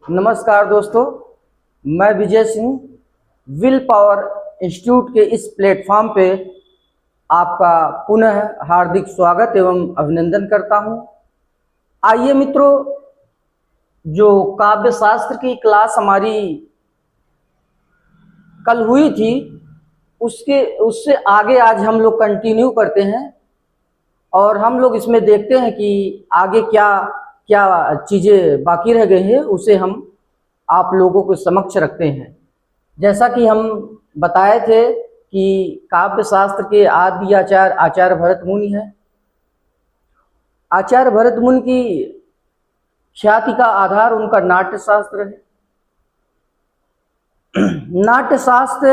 नमस्कार दोस्तों, मैं Vijay Singh will power institute के इस प्लेटफॉर्म पे आपका पुनः हार्दिक स्वागत एवं अभिनंदन करता हूं। आइए मित्रों, जो काव्य शास्त्र की क्लास हमारी कल हुई थी उससे आगे आज हम लोग कंटिन्यू करते हैं और हम लोग इसमें देखते हैं कि आगे क्या क्या चीज़ें बाकी रह गई हैं, उसे हम आप लोगों के समक्ष रखते हैं। जैसा कि हम बताए थे कि काव्य शास्त्र के आदि आचार्य भरत मुनि हैं। आचार्य भरत मुनि की ख्याति का आधार उनका नाट्य शास्त्र है। नाट्य शास्त्र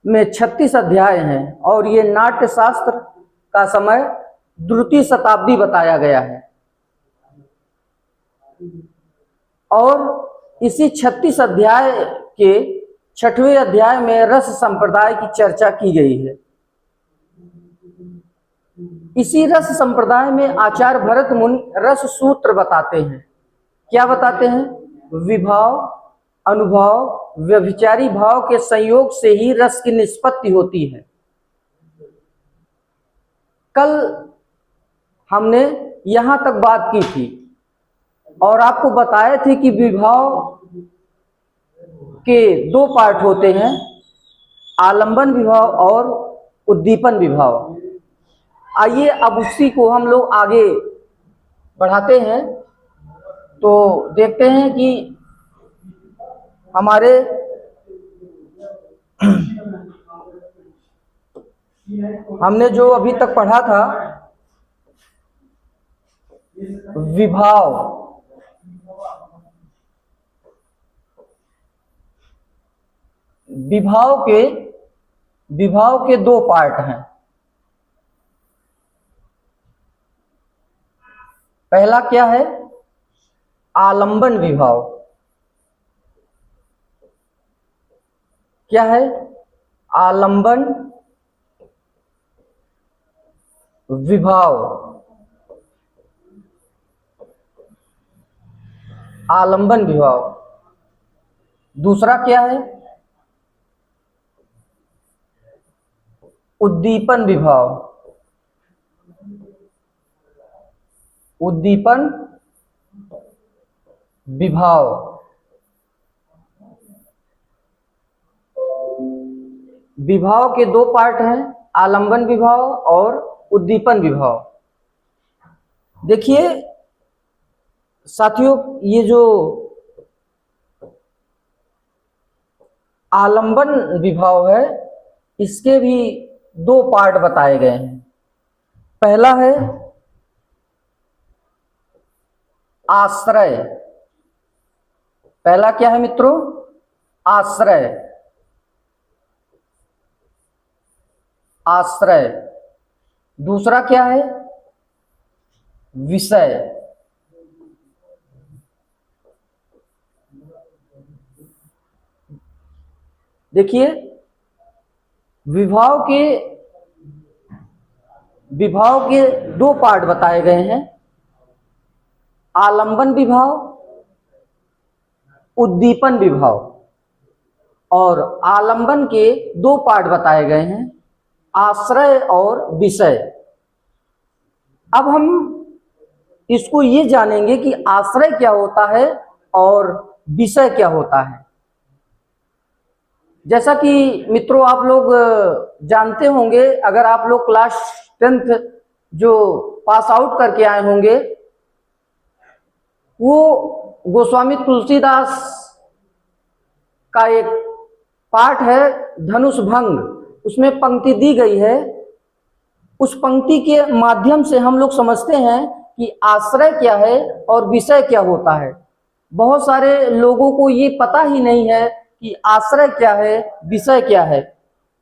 में 36 अध्याय हैं और ये नाट्य शास्त्र का समय द्वितीय शताब्दी बताया गया है और इसी 36 अध्याय के 6वें अध्याय में रस संप्रदाय की चर्चा की गई है। इसी रस संप्रदाय में आचार्य भरत मुनि रस सूत्र बताते हैं। क्या बताते हैं? विभाव, अनुभव, व्यभिचारी भाव के संयोग से ही रस की निष्पत्ति होती है। कल हमने यहां तक बात की थी और आपको बताए थे कि विभाव के 2 पार्ट होते हैं, आलंबन विभाव और उद्दीपन विभाव। आइए अब उसी को हम लोग आगे बढ़ाते हैं तो देखते हैं कि हमारे हमने जो अभी तक पढ़ा था विभाव के 2 पार्ट हैं। पहला क्या है? आलंबन विभाव। क्या है? आलंबन विभाव। आलंबन विभाव। दूसरा क्या है? उद्दीपन विभाव। उद्दीपन विभाव। विभाव के 2 पार्ट हैं, आलंबन विभाव और उद्दीपन विभाव। देखिए साथियों, ये जो आलंबन विभाव है इसके भी 2 पार्ट बताए गए हैं। पहला है आश्रय। पहला क्या है मित्रों? आश्रय। आश्रय। दूसरा क्या है? विषय। देखिए विभाव के 2 पार्ट बताए गए हैं, आलंबन विभाव, उद्दीपन विभाव। और आलंबन के 2 पार्ट बताए गए हैं, आश्रय और विषय। अब हम इसको ये जानेंगे कि आश्रय क्या होता है और विषय क्या होता है। जैसा कि मित्रों आप लोग जानते होंगे, अगर आप लोग क्लास 10th जो पास आउट करके आए होंगे, वो गोस्वामी तुलसीदास का एक पाठ है धनुष भंग, उसमें पंक्ति दी गई है। उस पंक्ति के माध्यम से हम लोग समझते हैं कि आश्रय क्या है और विषय क्या होता है। बहुत सारे लोगों को ये पता ही नहीं है कि आश्रय क्या है, विषय क्या है।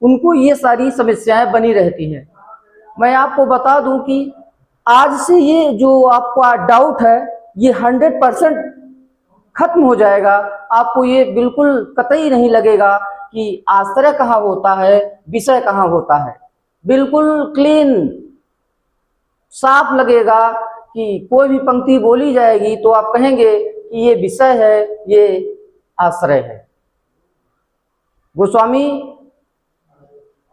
उनको ये सारी समस्याएं बनी रहती हैं। मैं आपको बता दूं कि आज से ये जो आपका डाउट है ये 100% खत्म हो जाएगा। आपको ये बिल्कुल कतई नहीं लगेगा कि आश्रय कहाँ होता है, विषय कहाँ होता है। बिल्कुल क्लीन साफ लगेगा कि कोई भी पंक्ति बोली जाएगी तो आप कहेंगे कि ये विषय है, ये आश्रय है। गोस्वामी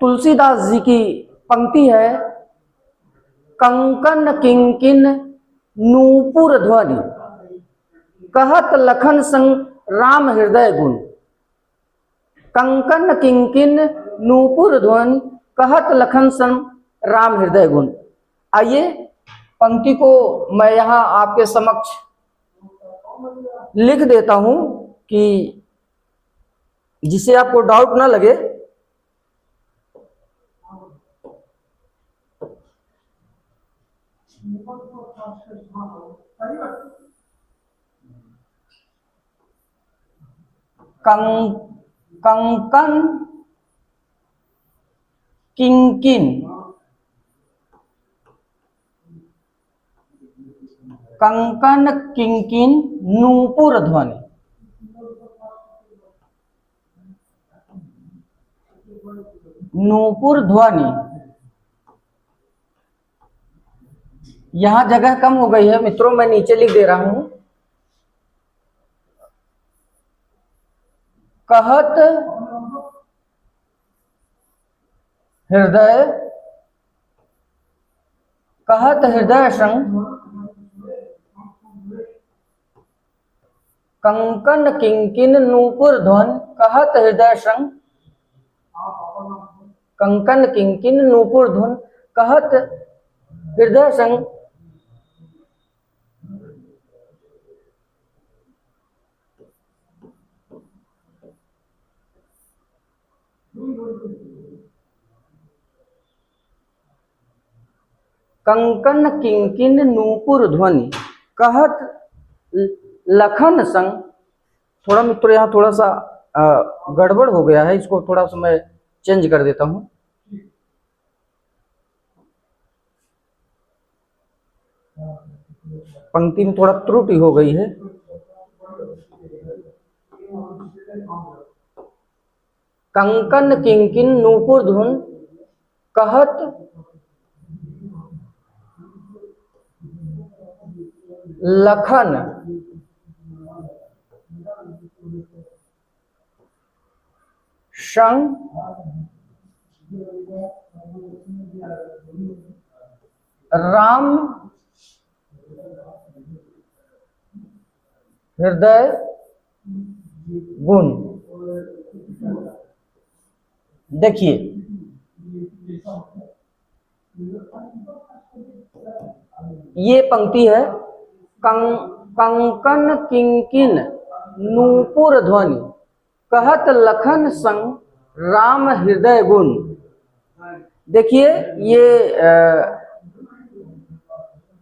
तुलसीदास जी की पंक्ति है, कंकन किंकिन नूपुर ध्वनि कहत लखन संग राम हृदय गुण। कंकन किंकिन नूपुर ध्वनि कहत लखन संग राम हृदय गुण। आइए पंक्ति को मैं यहां आपके समक्ष लिख देता हूं कि जिससे आपको डाउट ना लगे। कंकन किंकिन कंकन किंकिन नूपुर ध्वनि। नूपुर ध्वनि, यहां जगह कम हो गई है मित्रों, मैं नीचे लिख दे रहा हूं। कहत हृदय, कहत हृदय संग कंकन किंकिन नूपुर ध्वनि कहत हृदय संग, कंकन किंकिन नूपुर ध्वनि कहत हृदय संग कंकन किंकिन नूपुर ध्वनि कहत लखन संग। थोड़ा मित्रों यहाँ थोड़ा सा गड़बड़ हो गया है, इसको थोड़ा सा मैं चेंज कर देता हूं। पंक्ति में थोड़ा त्रुटि हो गई है। कंकन किंकिन नूपुर ध्वनि कहत लखन संग राम हृदय गुण। देखिए ये पंक्ति है, कंकन किंकिन नूपुर ध्वनि कहत लखन संग राम हृदय गुण। देखिए ये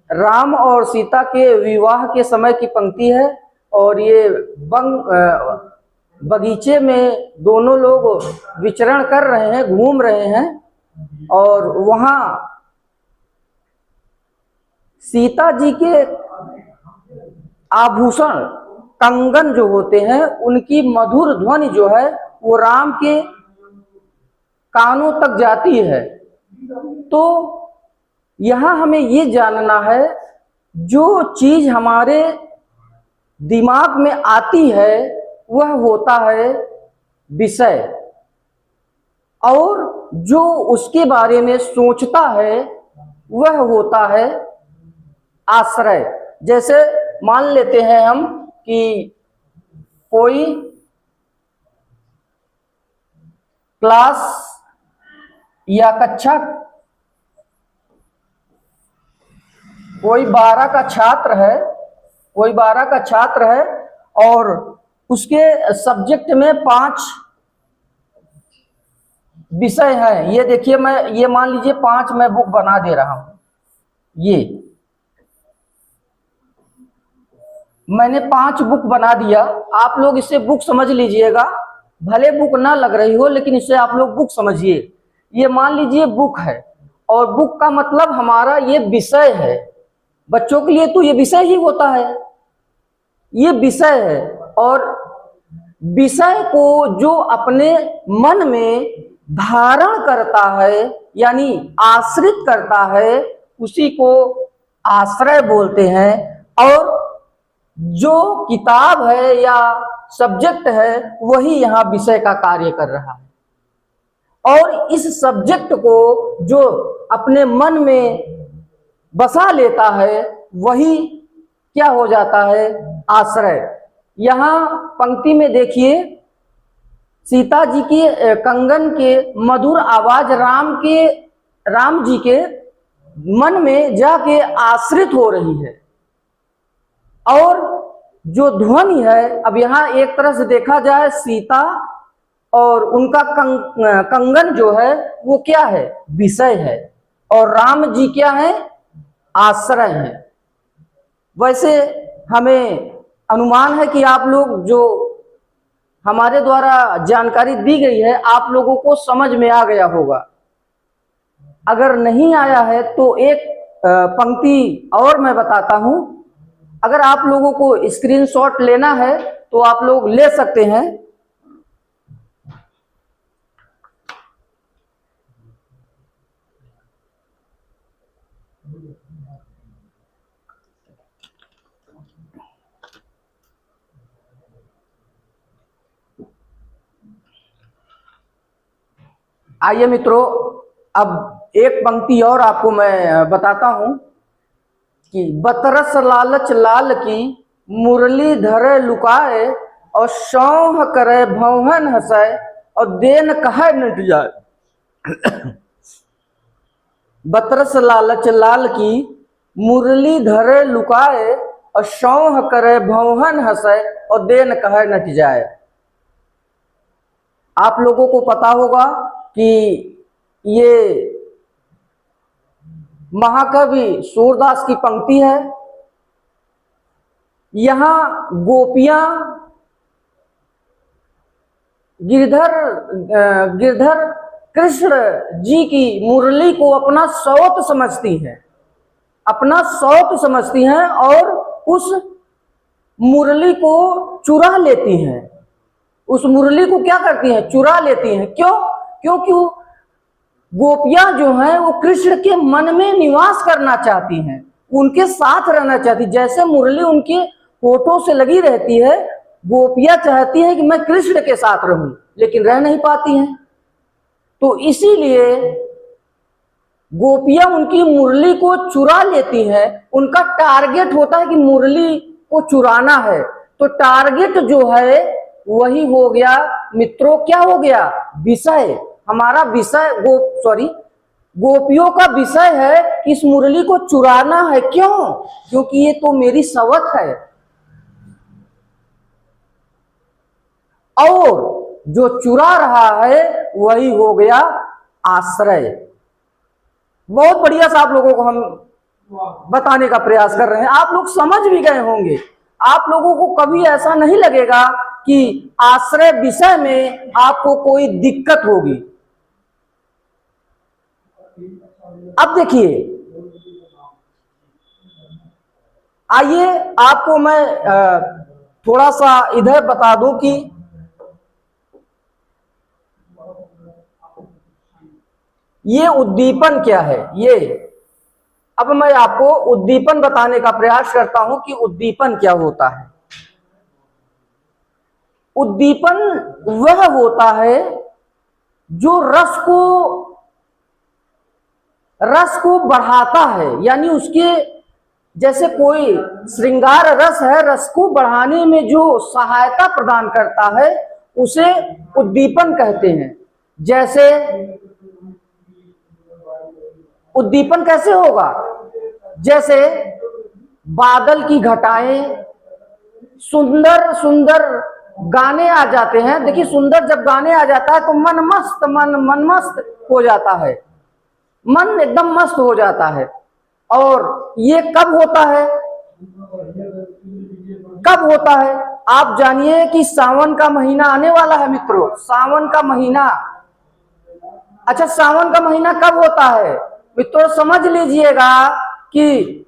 राम और सीता के विवाह के समय की पंक्ति है और ये बगीचे में दोनों लोग विचरण कर रहे हैं, घूम रहे हैं और वहां सीता जी के आभूषण कंगन जो होते हैं उनकी मधुर ध्वनि जो है वो राम के कानों तक जाती है। तो यहां हमें ये जानना है, जो चीज हमारे दिमाग में आती है वह होता है विषय, और जो उसके बारे में सोचता है वह होता है आश्रय। जैसे मान लेते हैं हम कि कोई क्लास या कक्षा, कोई 12 का छात्र है, कोई 12 का छात्र है और उसके सब्जेक्ट में 5 विषय हैं। ये देखिए, मैं ये मान लीजिए 5 मैं बुक बना दे रहा हूं। ये मैंने 5 बुक बना दिया। आप लोग इसे बुक समझ लीजिएगा, भले बुक ना लग रही हो लेकिन इसे आप लोग बुक समझिए। ये मान लीजिए बुक है और बुक का मतलब हमारा ये विषय है। बच्चों के लिए तो ये विषय ही होता है, ये विषय है। और विषय को जो अपने मन में धारण करता है यानी आश्रित करता है उसी को आश्रय बोलते हैं। और जो किताब है या सब्जेक्ट है वही यहाँ विषय का कार्य कर रहा है, और इस सब्जेक्ट को जो अपने मन में बसा लेता है वही क्या हो जाता है, आश्रय। यहाँ पंक्ति में देखिए, सीता जी की कंगन के मधुर आवाज राम जी के मन में जाके आश्रित हो रही है, और जो ध्वनि है, अब यहाँ एक तरह से देखा जाए सीता और उनका कंगन जो है वो क्या है, विषय है, और राम जी क्या है, आश्रय है। वैसे हमें अनुमान है कि आप लोग जो हमारे द्वारा जानकारी दी गई है आप लोगों को समझ में आ गया होगा। अगर नहीं आया है तो एक पंक्ति और मैं बताता हूं। अगर आप लोगों को स्क्रीनशॉट लेना है तो आप लोग ले सकते हैं। आइए मित्रों, अब एक पंक्ति और आपको मैं बताता हूं कि बतरस लालच लाल की मुरली धरे लुकाए, और सौह करे भौहन हंसाए, और देन कहे नट जाए। बतरस लालच लाल की मुरली धरे लुकाए, और सौह करे भौहन हंसाए, और देन कहे नट जाए। आप लोगों को पता होगा कि ये महाकवि सूरदास की पंक्ति है। यहां गोपियां गिरधर कृष्ण जी की मुरली को अपना सौत समझती हैं, अपना सौत समझती हैं, और उस मुरली को चुरा लेती हैं। उस मुरली को क्या करती हैं, चुरा लेती हैं। क्यों? क्योंकि गोपियां जो हैं वो कृष्ण के मन में निवास करना चाहती हैं, उनके साथ रहना चाहती। जैसे मुरली उनके होठों से लगी रहती है, गोपियां चाहती हैं कि मैं कृष्ण के साथ रहूं, लेकिन रह नहीं पाती हैं। तो इसीलिए गोपियां उनकी मुरली को चुरा लेती हैं। उनका टारगेट होता है कि मुरली को चुराना है। तो टारगेट जो है वही हो गया मित्रों, क्या हो गया, विषय। हमारा विषय गोपियों का विषय है कि इस मुरली को चुराना है। क्यों? क्योंकि ये तो मेरी सवत है। और जो चुरा रहा है वही हो गया आश्रय। बहुत बढ़िया से आप लोगों को हम बताने का प्रयास कर रहे हैं, आप लोग समझ भी गए होंगे। आप लोगों को कभी ऐसा नहीं लगेगा कि आश्रय विषय में आपको कोई दिक्कत होगी। अब देखिए, आइए आपको मैं थोड़ा सा इधर बता दूं कि ये उद्दीपन क्या है। ये अब मैं आपको उद्दीपन बताने का प्रयास करता हूं कि उद्दीपन क्या होता है। उद्दीपन वह होता है जो रस को बढ़ाता है, यानी उसके जैसे कोई श्रृंगार रस है, रस को बढ़ाने में जो सहायता प्रदान करता है उसे उद्दीपन कहते हैं। जैसे उद्दीपन कैसे होगा, जैसे बादल की घटाएं, सुंदर सुंदर गाने आ जाते हैं। देखिए, सुंदर जब गाने आ जाता है तो मन मस्त हो जाता है, मन एकदम मस्त हो जाता है। और ये कब होता है, कब होता है? आप जानिए कि सावन का महीना आने वाला है मित्रों, सावन का महीना। अच्छा, सावन का महीना कब होता है मित्रों? समझ लीजिएगा कि